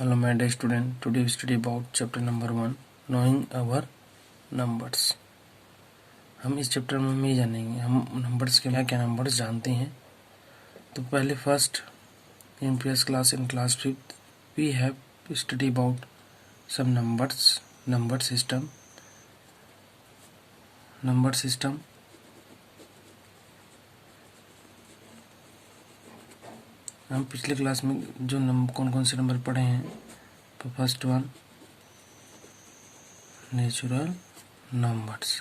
Hello my dear student, today we study about chapter number 1 knowing our numbers। हम इस chapter में ये जानेंगे हम नंबर्स के क्या क्या नंबर्स जानते हैं। तो पहले first in previous class in class 5th we have study about some number system. हम पिछले क्लास में जो कौन कौन से नंबर पढ़े हैं, तो first one natural numbers,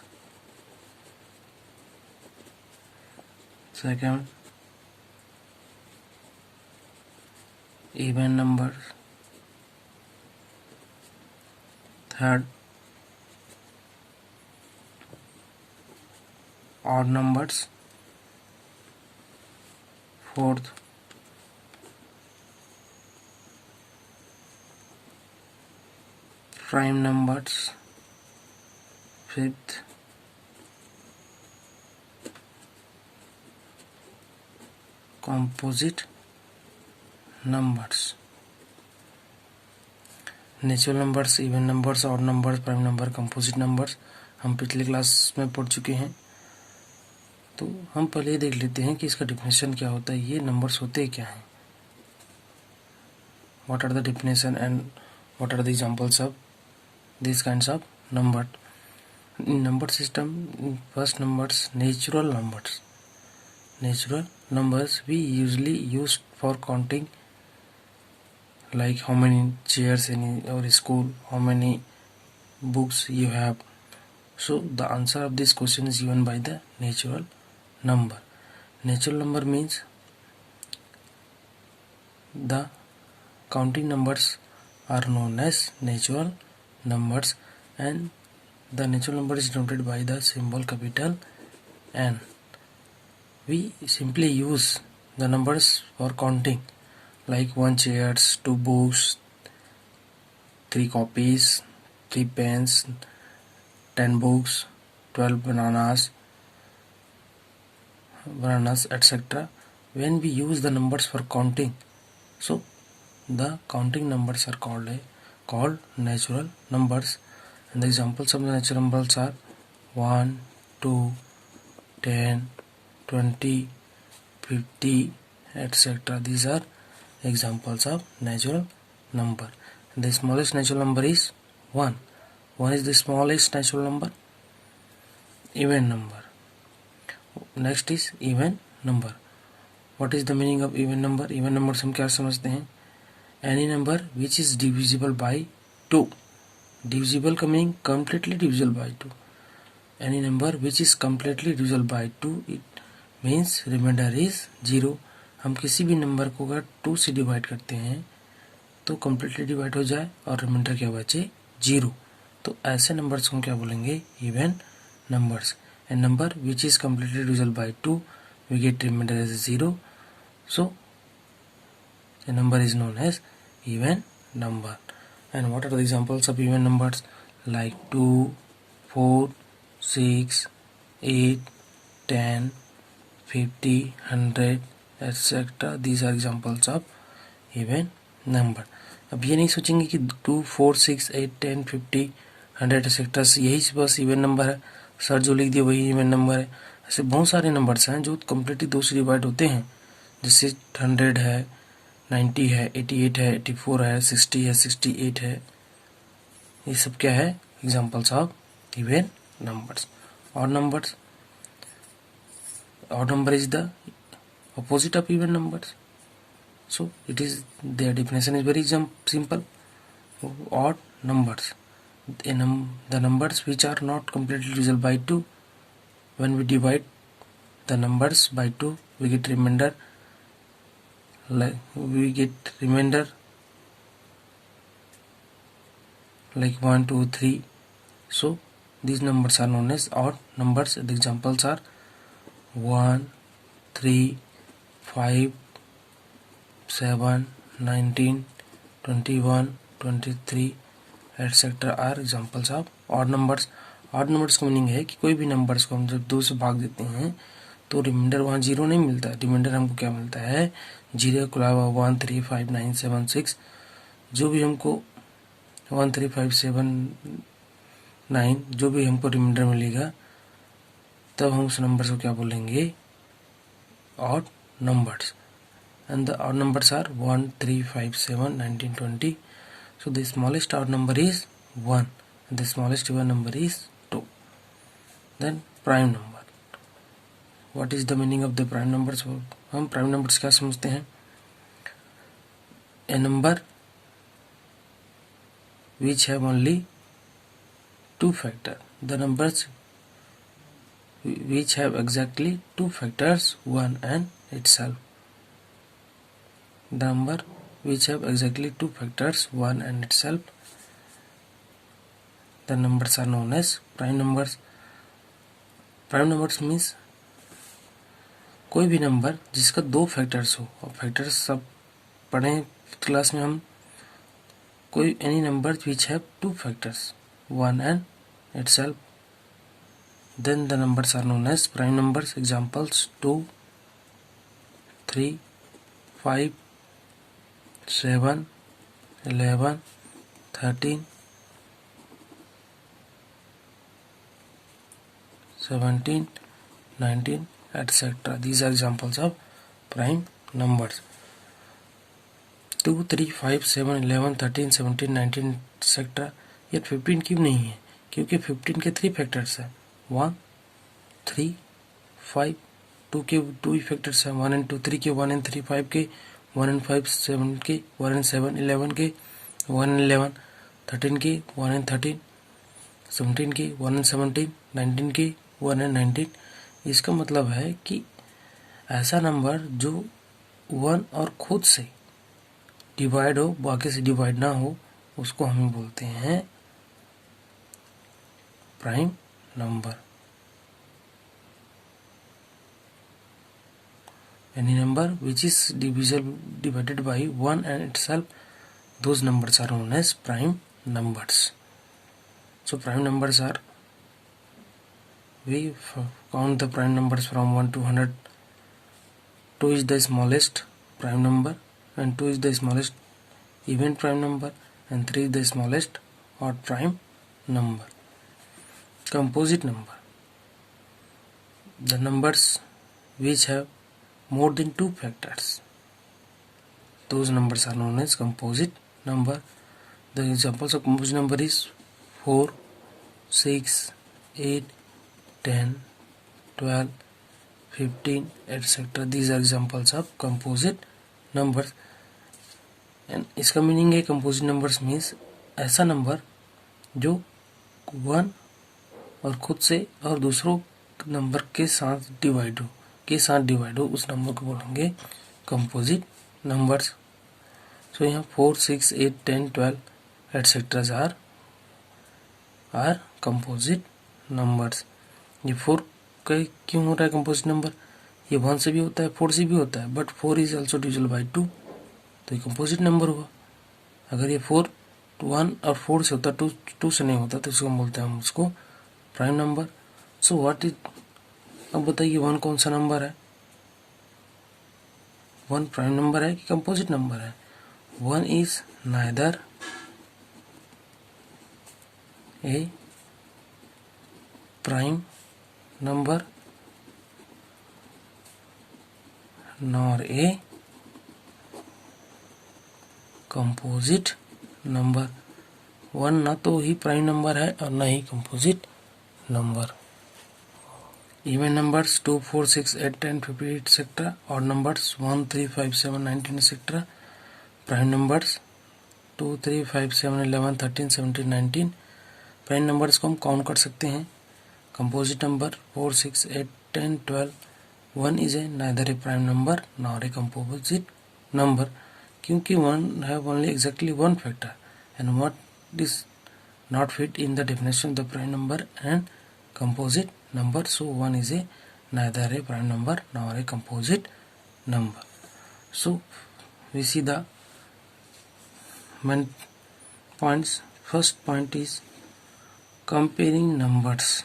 second even numbers, third odd numbers, fourth prime numbers, fifth composite numbers. Natural numbers, even numbers, odd numbers, prime number, composite numbers हम पिछले क्लास में पढ़ चुके हैं। तो हम पहले देख लेते हैं कि इसका डेफिनेशन क्या होता है, ये नंबर्स होते क्या हैं, what are the definition and what are the examples of these kinds of number in number system। first numbers, natural numbers we usually use for counting, like how many chairs in your school, how many books you have. So the answer of this question is given by the natural number means the counting numbers are known as natural numbers, and the natural number is denoted by the symbol capital N. We simply use the numbers for counting, like 1 chairs, 2 books, 3 copies, 3 pens, 10 books, 12 bananas, etc. When we use the numbers for counting, so the counting numbers are called natural numbers, and the examples of the natural numbers are 1, 2, 10, 20, 50, etc. These are examples of natural number. The smallest natural number is 1. 1 is the smallest natural number. Even number. Next is even number. What is the meaning of even number? Even numbers हम क्या समझते हैं? Any number which is divisible by 2. Divisible का meaning completely divisible by 2. Any number which is completely divisible by 2, it means remainder is 0. हम किसी भी number को अगर 2 से डिवाइड करते हैं तो completely डिवाइड हो जाए और रिमाइंडर क्या बचे 0, तो ऐसे नंबर्स को हम क्या बोलेंगे, even numbers. And number which is completely divisible by 2, we get remainder as 0, so the number is known as even number. And what are the examples of even numbers? Like 2, 4, 6, 8, 10, 50, 100, etc. These are examples of even number. अब ये नहीं सोचेंगे कि 2, 4, 6, 8, 10, 50, 100 etc. यही बस even number है, sir जो लिख दिए वही इवन नंबर है। ऐसे बहुत सारे नंबर्स हैं जो कम्प्लीटली 2 से डिवाइड होते हैं, जैसे 100 है, 90 है, 88 है, 84 है, 60 है, 68 है। ये सब क्या है, examples of even numbers. Odd number is the opposite of even numbers, so it is, their definition is very simple. Odd numbers, the numbers which are not completely divisible by 2, when we divide the numbers by 2 we get remainder like 1, 2, 3. So these numbers are known as odd numbers. The examples are 1, 3, 5, 7, 19, 21, 23, etc. are examples of odd numbers. odd numbers का meaning है कि कोई भी numbers को हम जब 2 से भाग देते हैं तो रिमाइंडर वहाँ 0 नहीं मिलता, रिमाइंडर हमको क्या मिलता है, 0 के अलावा 1, 3, 5, 9, 7, 6 जो भी हमको 13579 जो भी हमको रिमाइंडर मिलेगा, तब हम उस नंबर को क्या बोलेंगे, odd numbers. And the odd numbers are 1, 3, 5, 7, 19, 20. So the smallest odd number is 1 and the smallest even number is 2. Then prime number. What is the meaning of the prime numbers? हम prime numbers क्या समझते हैं? A number which have only two factors. The numbers which have exactly two factors, 1 and itself. The number which have exactly two factors, 1 and itself. The numbers are known as prime numbers. Prime numbers means कोई भी number जिसका दो factors हो, और factors सब पढ़े class में हम. कोई any number which have two factors, 1 and itself, then the numbers are known as prime numbers. Examples 2, 3, 5, 7, 11, 13, 17, 19, etc. These are examples of prime numbers. 2, 3, 5, 7, 11, 13, 17, 19, etc. ये 15 क्यों नहीं है? क्योंकि 15 के 3 फैक्टर्स हैं, 1, 3, 5. 2 के 2 ही फैक्टर्स हैं, 1 and 2. 3 के 1 and 3, 5 के 1 and 5, 7 के 1 and 7, 11 के 1 and 11, 13 के 1 and 13, 17 के 1 and 17, 19 के 1 and 19. इसका मतलब है कि ऐसा नंबर जो 1 और खुद से डिवाइड हो, बाकी से डिवाइड ना हो, उसको हम बोलते हैं prime number. Any number which is divided by 1 and itself, those numbers are known as prime numbers. So prime numbers are, we count the prime numbers from 1 to 100. 2 is the smallest prime number and 2 is the smallest even prime number and 3 is the smallest odd prime number. Composite number. The numbers which have more than two factors, those numbers are known as composite number. The examples of composite number is 4, 6, 8, 10, 12, 15, etc. These are examples of composite numbers. And इसका meaning है composite numbers means ऐसा number जो 1 और खुद से और दूसरों number के साथ डिवाइड हो, उस नंबर को बोलेंगे कंपोजिट नंबर्स. सो यहाँ 4, 6, 8, 10, 12 एटसेट्रा आर कंपोजिट नंबर्स. ये 4 का क्यों हो रहा है कंपोजिट नंबर? ये 1 से भी होता है, 4 से भी होता है, but 4 is also divisible by 2, तो ये कंपोजिट नंबर हुआ. अगर ये 4 1 और 4 से होता, 2 से नहीं होता, तो इसको हम बोलते हैं हम उसको prime number. So what is, अब बताइए 1 कौन सा नंबर है? 1 प्राइम नंबर है कि कंपोजिट नंबर है? 1 is neither A prime number nor a composite number. 1 ना तो ही प्राइम नंबर है और ना ही composite number. Even numbers 2, 4, 6, 8, 10, 15, etc. Odd numbers 1, 3, 5, 7, 19, etc. Prime numbers 2, 3, 5, 7, 11, 13, 17, 19. Prime numbers को हम काउंट कर सकते हैं. Composite number 4, 6, 8, 10, 12. 1 is a neither A prime number nor a composite number, क्योंकि 1 have only exactly 1 factor and what is not fit in the definition of the prime number and composite number. So 1 is neither a prime number nor a composite number. So we see the main points. First point is comparing numbers.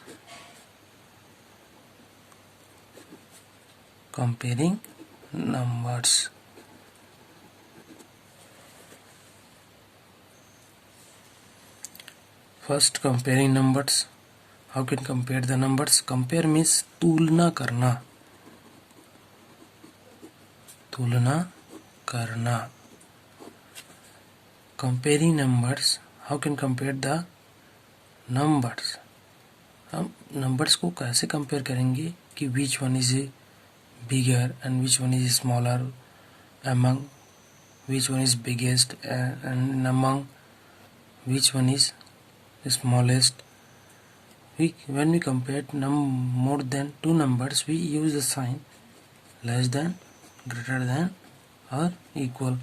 Comparing numbers. First comparing numbers. How can compare the numbers? Compare means तुलना करना. तुलना करना. Comparing numbers. How can compare the numbers? हम numbers को कैसे compare करेंगे कि which one is bigger and which one is smaller, among which one is biggest and among which one is smallest. When we compare more than two numbers, we use the sign less than, greater than और equal.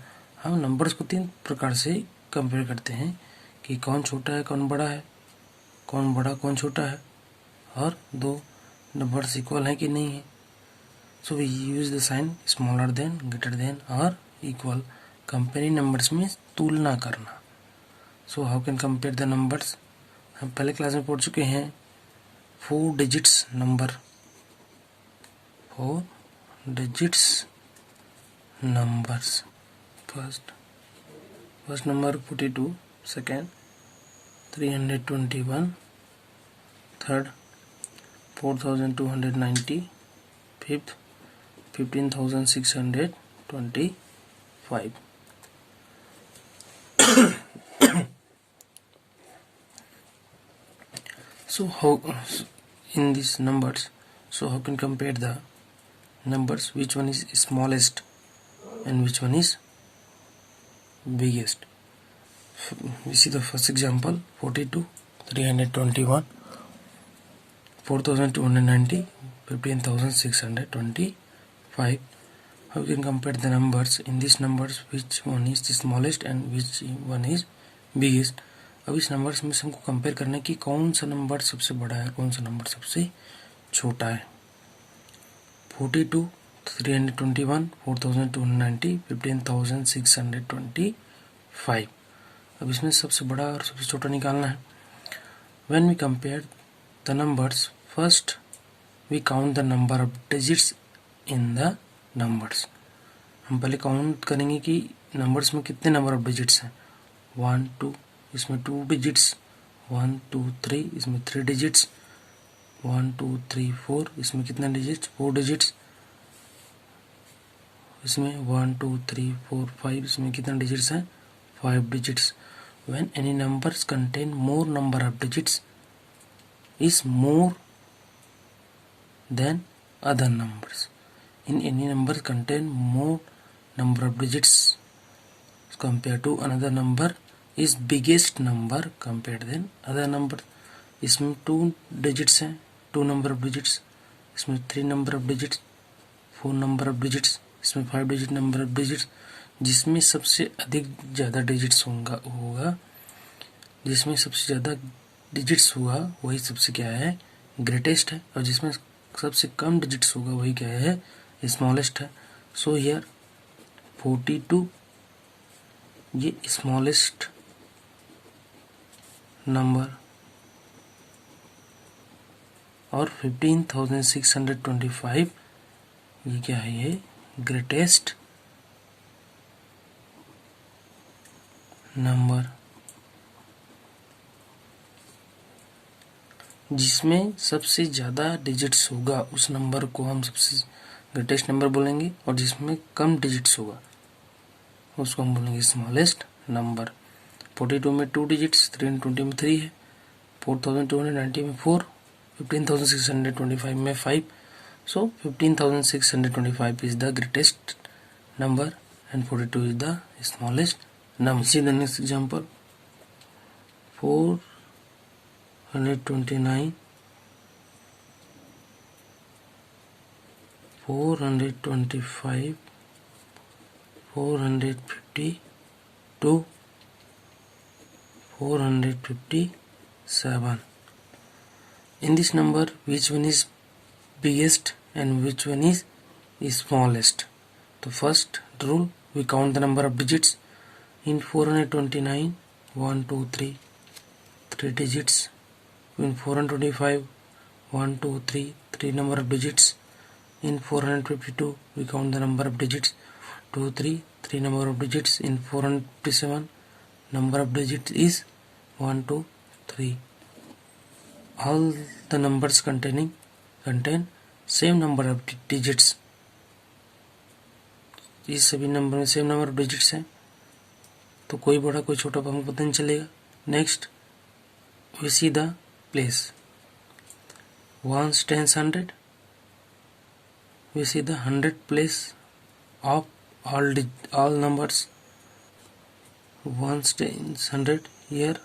हम numbers को तीन प्रकार से compare करते हैं कि कौन छोटा है कौन बड़ा है, कौन बड़ा कौन छोटा है, और दो नंबर्स इक्वल हैं कि नहीं है. So we use the sign smaller than, greater than और equal. Comparing numbers means तुलना करना. So how can compare the numbers? हम पहले क्लास में पढ़ चुके हैं 4 digits number. 4 digits numbers. First number 42, second 321, third 4290, fifth 15,625. So how in these numbers, so how can compare the numbers, which one is smallest and which one is biggest? We see the first example 42, 321, 4,290, 15,625. How we can compare the numbers? In these numbers, which one is the smallest and which one is biggest? अब इस numbers में से हमको compare करना है कि कौन सा नंबर सबसे बड़ा है, कौन सा नंबर सबसे छोटा है. 42, 321, 4,290, 15,625. अब इसमें सबसे बड़ा और सबसे छोटा निकालना है. When we compare the numbers, first we count the number of digits in the numbers. हम पहले काउंट करेंगे कि नंबर्स में कितने नंबर ऑफ डिजिट्स हैं. 1, 2, इसमें 2 डिजिट्स, 1, 2, 3, इसमें 3 डिजिट्स, 1, 2, 3, 4, इसमें कितने डिजिट्स, 4 डिजिट्स, इसमें 1, 2, 3, 4, 5, इसमें कितने डिजिट्स हैं, 5 digits. When any numbers contain more number of digits is more than other numbers. In any number contain more number of digits compared to another number is biggest number compared than other number. इसमें 2 digits हैं, 2 number of digits, इसमें 3 number of digits, 4 number of digits, इसमें 5 digit number of digits. जिसमें सबसे अधिक ज़्यादा digits होगा, जिसमें सबसे ज़्यादा डिजिट्स होगा वही सबसे क्या है, ग्रेटेस्ट है, और जिसमें सबसे कम डिजिट्स होगा वही क्या है, स्मॉलेस्ट है. सो हियर 42 ये स्मॉलेस्ट नंबर और 15,625 ये क्या है, ये ग्रेटेस्ट नंबर. जिसमें सबसे ज़्यादा डिजिट्स होगा उस नंबर को हम सबसे ग्रेटेस्ट नंबर बोलेंगे, और जिसमें कम डिजिट्स होगा उसको हम बोलेंगे स्मॉलेस्ट नंबर. 42 में 2 डिजिट्स, 320 में 3 है, 4,290 में 4, 15,625 में 5. सो 15,625 is the greatest number and 42 is the smallest number. See the next example 429, 425, 452, 457. In this number, which one is biggest and which one is smallest? The first rule, we count the number of digits. In 429, 1, 2, 3, 3 digits. In 425, 1, 2, 3, 3 number of digits. In 452, we count the number of digits, 2, 3, 3 number of digits. In 457, number of digits is 1, 2, 3. All the numbers contain same number of digits. ये सभी number में same number of digits हैं, तो कोई बड़ा कोई छोटा हमको पता नहीं चलेगा. Next we see the place. ones, tens, 100. We see the 100 place of all numbers. Ones, tens, 100 here.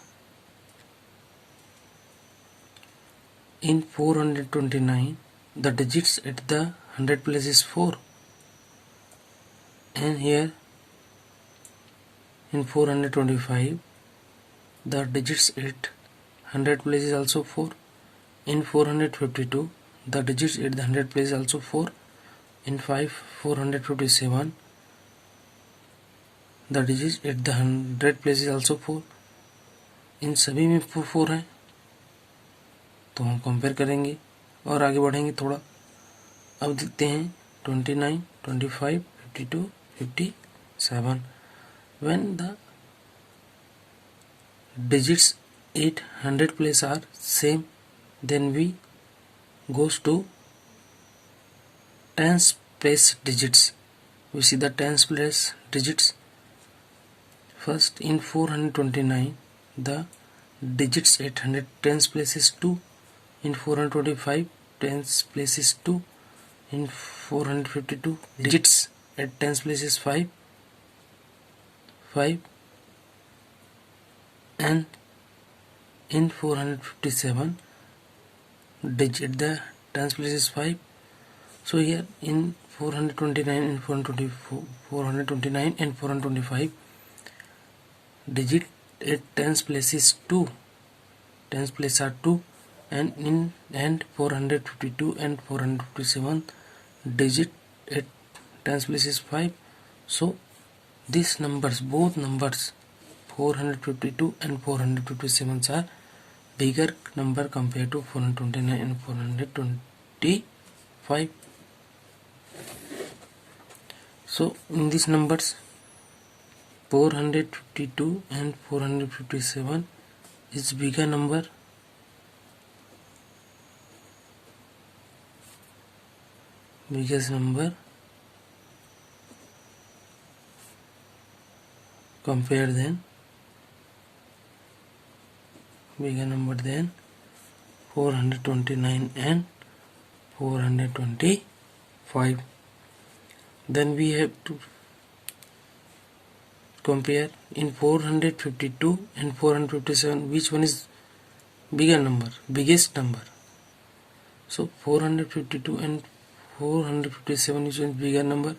In 429, the digits at the 100 place is 4. And here in 425, the digits at 100 place is also 4. In 452, the digits at the 100 place is also 4. In 457, the digits at the 100 place is also 4. इन सभी में 4 हैं, तो हम compare करेंगे और आगे बढ़ेंगे थोड़ा. अब देखते हैं 29, 25, 52, 57. When the digits at 100 place are same, then we goes to tens place digits. We see the tens place digits. First, in 429, the digits at 100 tens place is 2. In 425, tens place is 2. In 452, digits at tens place is 5. And in 457, digit at the tens place is 5. So here in 429 and 424, 429 and 425, digit at tens place is 2. Tens place are 2. And 452 and 457, digit at tens place is 5. So these numbers, both numbers 452 and 457 are bigger number compared to 429 and 425. So in these numbers 452 and 457 is bigger number. Biggest number compare then bigger number than 429 and 425. Then we have to compare in 452 and 457 which one is bigger number, biggest number. So 452 and 457 which one is bigger number.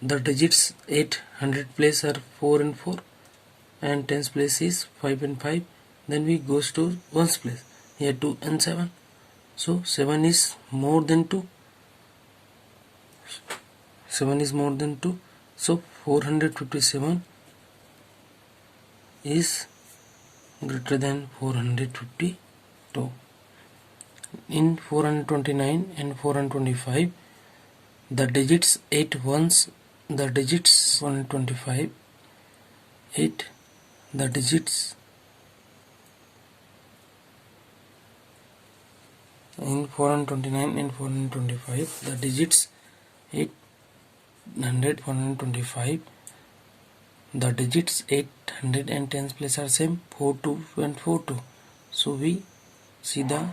The digits at 100 place are 4 and 4, and tens place is 5 and 5. Then we goes to ones place, here 2 and 7. So 7 is more than 2. 7 is more than 2. So 457 is greater than 452. In 429 and 425, the digits 8 ones, the digits 125, 8, the digits in 429 and 425, the digits 800, 125, the digits 800 and tens place are same, 42 and 42. So we see the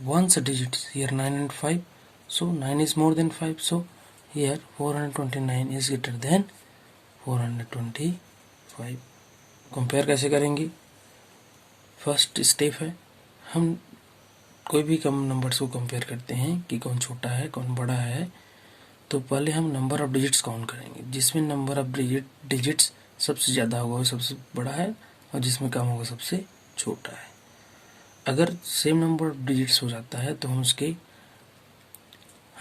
ones digits here 9 and 5. So 9 is more than 5. So here 429 is greater than 425. Compare कैसे करेंगे? First step है, हम कोई भी कम numbers को compare करते हैं कि कौन छोटा है कौन बड़ा है. तो पहले हम नंबर ऑफ डिजिट्स काउंट करेंगे. जिसमें नंबर ऑफ डिजिट्स सबसे ज़्यादा होगा वो सबसे बड़ा है, और जिसमें कम होगा सबसे छोटा है. अगर सेम नंबर ऑफ डिजिट्स हो जाता है तो हम उसके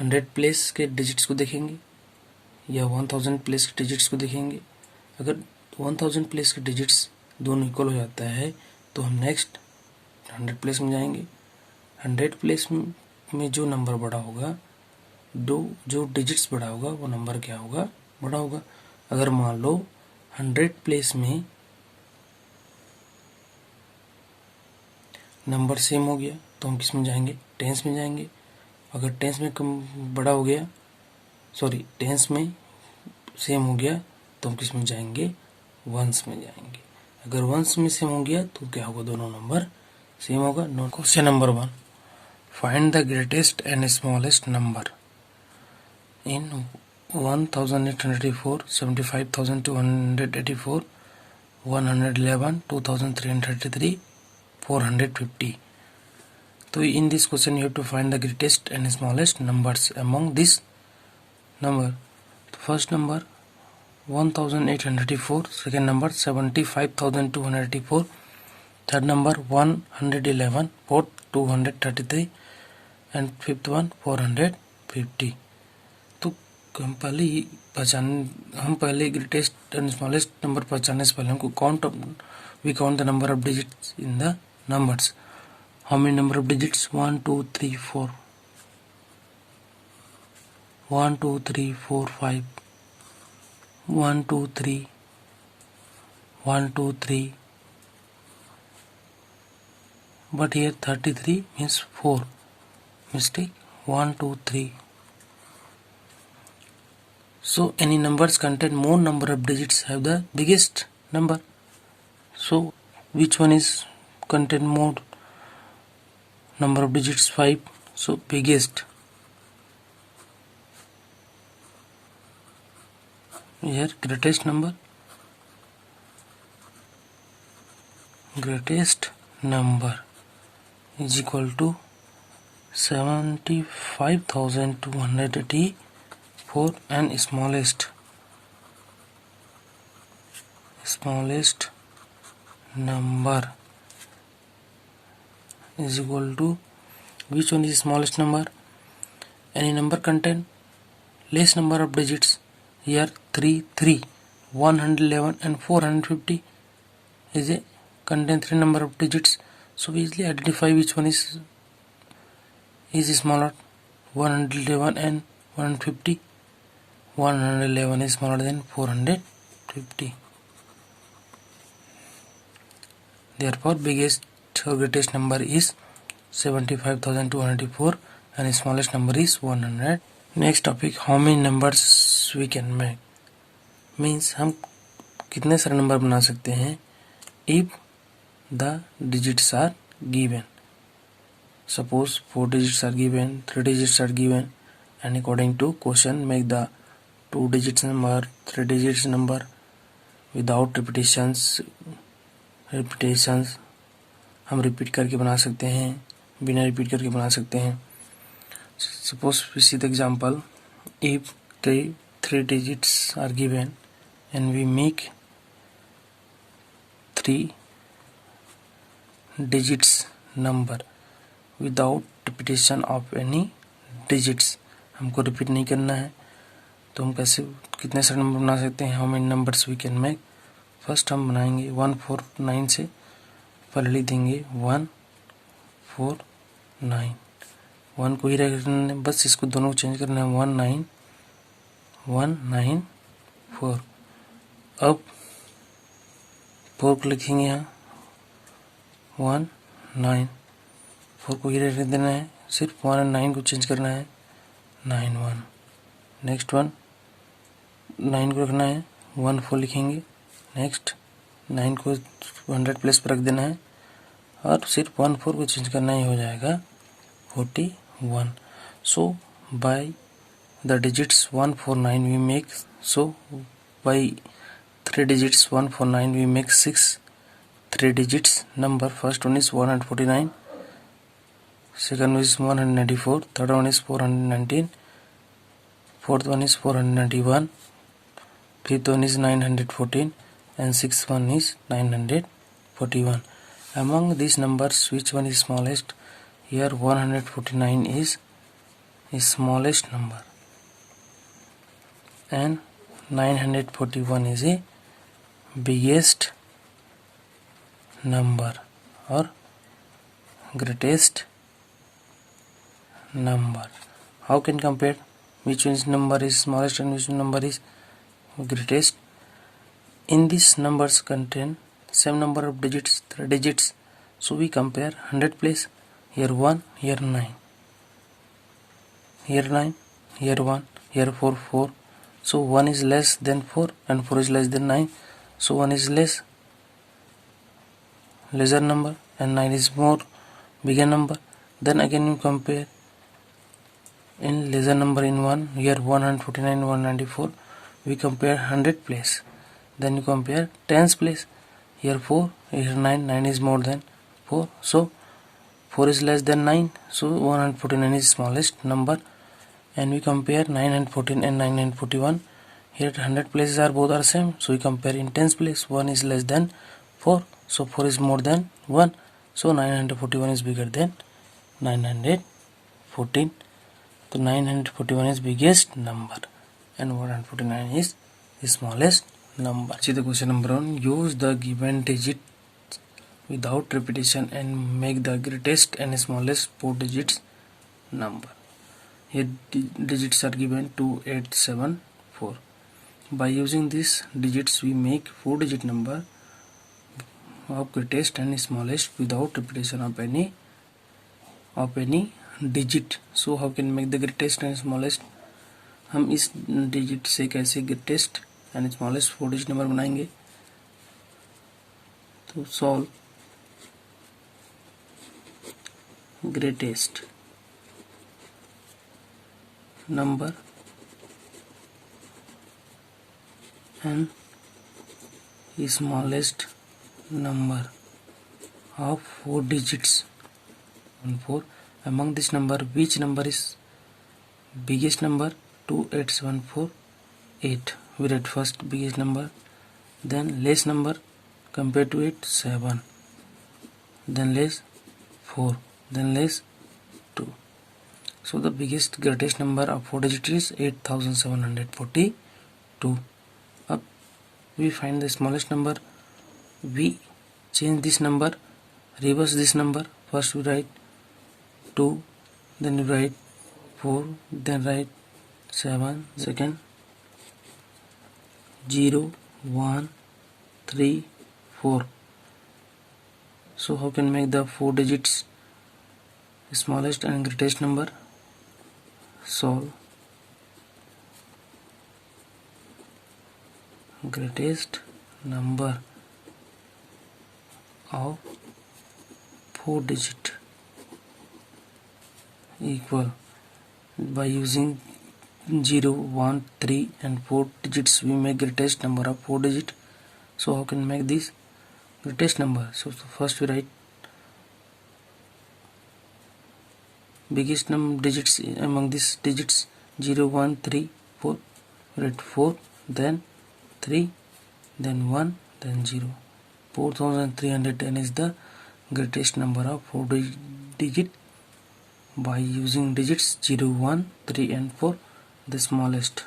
100 प्लेस के डिजिट्स को देखेंगे या 1000 प्लेस के डिजिट्स को देखेंगे. अगर 1000 प्लेस के डिजिट्स दोनों इक्वल हो जाता है तो हम नेक्स्ट 100 प्लेस में जाएंगे. 100 प्लेस में जो नंबर बड़ा होगा, जो डिजिट्स बड़ा होगा, वो नंबर क्या होगा? बड़ा होगा. अगर मान लो 100 प्लेस में नंबर सेम हो गया तो हम किस में जाएंगे, टेंस में जाएंगे। अगर टेंस में कम बड़ा हो गया, सॉरी टेंस में सेम हो गया तो हम किस में जाएंगे, वंस में जाएंगे। अगर वंस में सेम हो गया तो क्या होगा, दोनों नंबर सेम होगा। Question number 1, find the greatest and smallest number in 1884, 75,284, 111, 2,333, 450. So in this question you have to find the greatest and smallest numbers among this number. First number 1884, second number 75,284, third number 111, fourth 233 and fifth one 450. तो हम पहले greatest and smallest number पहचानने से पहले हमको count the number of digits in the numbers. How many number of digits? 1 2 3 4, 1 2 3 4 5, 1 2 3, 1 2 3, but here 33 means 4, mistake, 1 2 3. So any numbers contain more number of digits have the biggest number. So which one is contain more number of digits? 5. So biggest. Here greatest number is equal to 75,284 and smallest number is equal to, which one is smallest number? Any number contain less number of digits. Here 3, 111 and 450 is a contain 3 number of digits. So we easily identify which one is smaller, 111 and 150. 111 is smaller than 450. Therefore biggest or greatest number is 75,284 and smallest number is 100. Next topic, how many numbers we can make, means हम कितने सारे number बना सकते हैं if the digits are given. Suppose 4 digits are given, 3 digits are given, and according to question make the 2 digits number, 3 digits number without repetitions. हम repeat करके बना सकते हैं, बिना रिपीट करके बना सकते हैं. Suppose we see the example, if 3 digits are given and we make 3 digits number without repetition of any digits. हमको रिपीट नहीं करना है तो हम कैसे कितने सारे नंबर बना सकते हैं. How many numbers we can make? First हम बनाएंगे 149 से, पहले लिख देंगे 149. 1 को ही रखना, बस इसको दोनों को चेंज करना है. 19194. अब 4 को लिखेंगे यहाँ 19. 4 को ही रख देना है, सिर्फ 1 और 9 को चेंज करना है 91. नेक्स्ट 9 को रखना है 14 लिखेंगे. नेक्स्ट 9 को 100 प्लेस पर रख देना है और सिर्फ 14 को चेंज करना ही हो जाएगा 41. So by the digits 149 we make, so by 3 digits 149 we make 6 3 digits number. First one is 149, second one is 194, third one is 419, fourth one is 491, fifth one is 914 and sixth one is 941. Among these numbers which one is smallest? Here 149 is smallest number and 941 is a biggest number or greatest number. How can compare which one's number is smallest and which number is greatest? in these numbers contain same number of digits, 3 digits. So we compare 100 place. Here 1, here 9. Here 9, here 1, here 4, 4. So 1 is less than 4 and 4 is less than 9. So 1 is lesser number and 9 is more bigger number. Then again you compare in lesser number in 1, here 149, 194. We compare 100 place. Then you compare tens place. Here 4, here 9, 9 is more than 4. So 4 is less than 9. So 149 is smallest number. And we compare 9 and 14 and 9 and 41. Here 100 places are both are same. So we compare in tens place. 1 is less than 4. So 4 is more than 1. So 941 is bigger than 914. So 941 is biggest number and 149 is the smallest number. See the question number 1. Use the given digit without repetition and make the greatest and smallest 4 digits number. Here digits are given 2, 8, 7, 4. By using these digits we make 4 digit number of greatest and smallest without repetition of any digit. So how can make the greatest and smallest? हम इस digit से कैसे greatest and smallest 4 digit number बनाएंगे? तो solve greatest number and smallest number of 4 digits. 4. Among this number, which number is biggest number? 2, 8, 7, 4, 8. We write first biggest number, then less number compared to it 7, then less 4, then less 2. So the biggest greatest number of 4 digits is 8742. Up we find the smallest number. We change this number, reverse this number. First we write 2, then we write 4, then write 7. Second 0, 1, 3, 4. So how can make the 4 digits smallest and greatest number? Solve greatest number of 4 digit equal. By using 0, 1, 3 and 4 digits we make greatest number of 4 digit. So how can make this greatest number? So first we write biggest digits among these digits 0, 1, 3, 4. Write 4, then 3, then 1, then 0. 4310 is the greatest number of 4 digit. By using digits 0, 1, 3 and 4, the smallest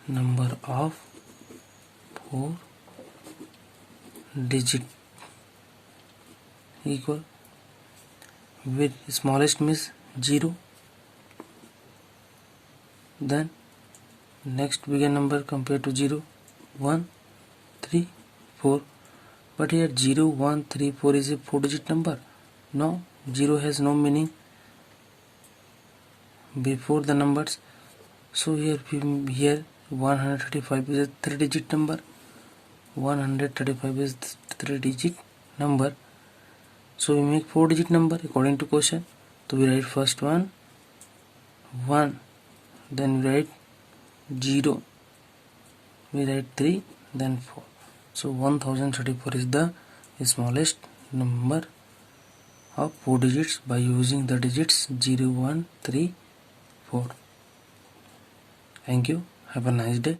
number of 4 digit equal, with smallest means 0, then next bigger number compared to 0, 1, 3, 4. But here 0, 1, 3, 4 is a 4 digit number. No, 0 has no meaning before the numbers. So here 135 is a 3 digit number. 135 is 3 digit number. So we make 4 digit number according to question. So we write first 1, then we write 0, we write 3, then 4. So 1034 is the smallest number of 4 digits by using the digits 0, 1, 3, 4. Thank you. Have a nice day.